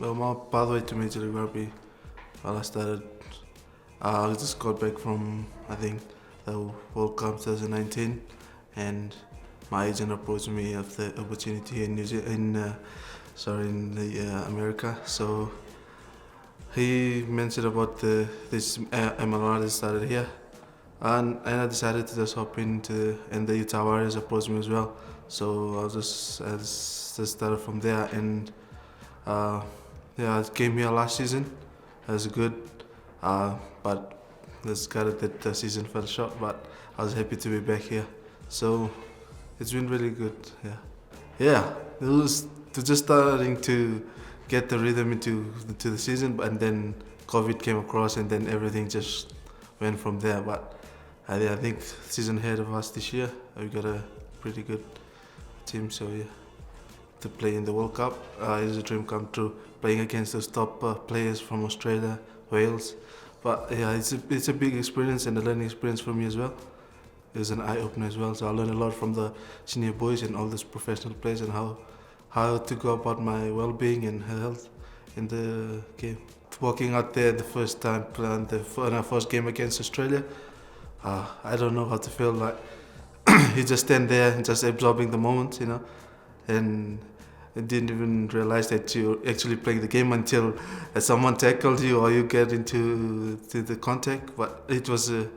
Well, my pathway to Major League Rugby, well, I just got back from, I think, the World Cup 2019, and my agent approached me of the opportunity in America. So he mentioned about this MLR that started here, and I decided to just hop into, and the Utah Warriors approached me as well. So I just started from there, and yeah, I came here last season. It was good, but just got it that the season fell short. But I was happy to be back here. So it's been really good. Yeah. It was just starting to get the rhythm into the season, and then COVID came across, and then everything just went from there. But I think season ahead of us this year, we got a pretty good team. So yeah, to play in the World Cup is a dream come true. Playing against those top players from Australia, Wales. But yeah, it's a big experience and a learning experience for me as well. It was an eye opener as well. So I learned a lot from the senior boys and all these professional players, and how to go about my well-being and health in the game. Walking out there the first time, playing on our first game against Australia, I don't know how to feel. Like you just stand there and just absorbing the moment, and I didn't even realize that you're actually playing the game until someone tackled you or you get into the contact. But it was a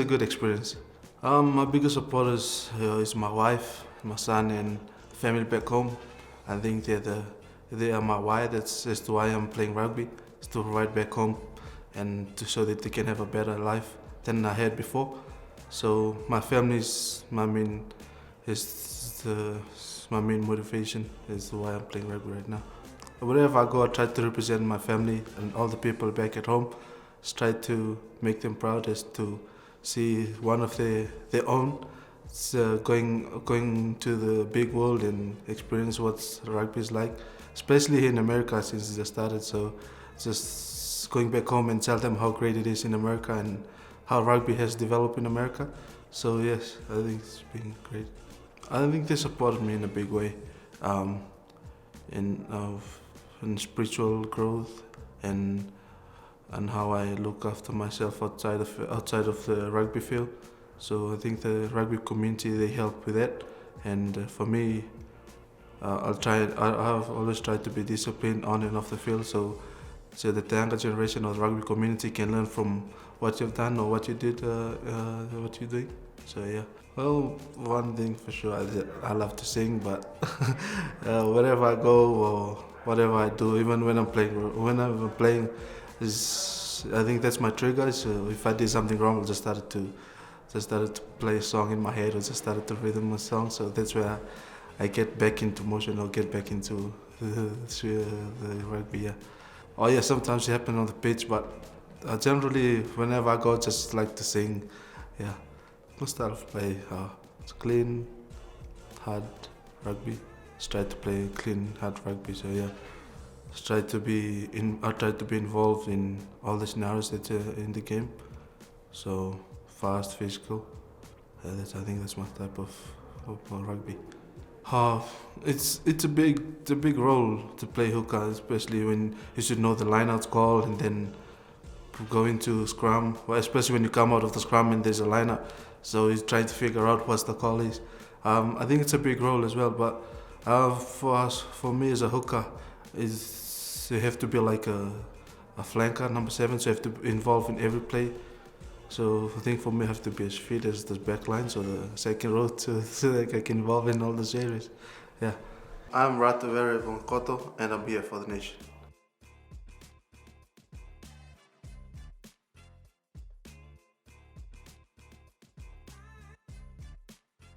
good experience. My biggest supporters is my wife, my son, and family back home. I think they are my why. That's as to why I'm playing rugby, is to provide back home, and so that they can have a better life than I had before. So my family is my main motivation, is why I'm playing rugby right now. Wherever I go, I try to represent my family and all the people back at home. Just try to make them proud, as to see one of their own going to the big world and experience what rugby is like, especially here in America since it just started. So just going back home and tell them how great it is in America and how rugby has developed in America. So yes, I think it's been great. I think they supported me in a big way, in spiritual growth and how I look after myself outside of the rugby field. So I think the rugby community, they help with that, and for me, I've always tried to be disciplined on and off the field, so that the younger generation of the rugby community can learn from what you've done or what you did, what you're doing. So yeah. Well, one thing for sure, I love to sing, but wherever I go or whatever I do, even when I'm playing, I think that's my trigger. So if I did something wrong, I just started to play a song in my head, or just started to rhythm a song. So that's where I get back into motion, or get back into the rugby. Yeah. Oh yeah, sometimes it happens on the pitch, but generally whenever I go, just like to sing. Yeah. My style of play, it's clean, hard rugby. Just try to play clean, hard rugby. So yeah, I try to be involved in all the scenarios that are in the game. So fast, physical. I think that's my type of rugby. It's a big role to play hooker, especially when you should know the lineout's call, and then go into scrum. Well, especially when you come out of the scrum and there's a lineout. So he's trying to figure out what the call is. I think it's a big role as well, but for me as a hooker, you have to be like a flanker, number 7, so you have to be involved in every play. So I think for me, I have to be as fit as the back line, so the second row, so that I can involve in all those areas. Yeah. I'm Tuvere Vugakoto, and I'm here for the nation.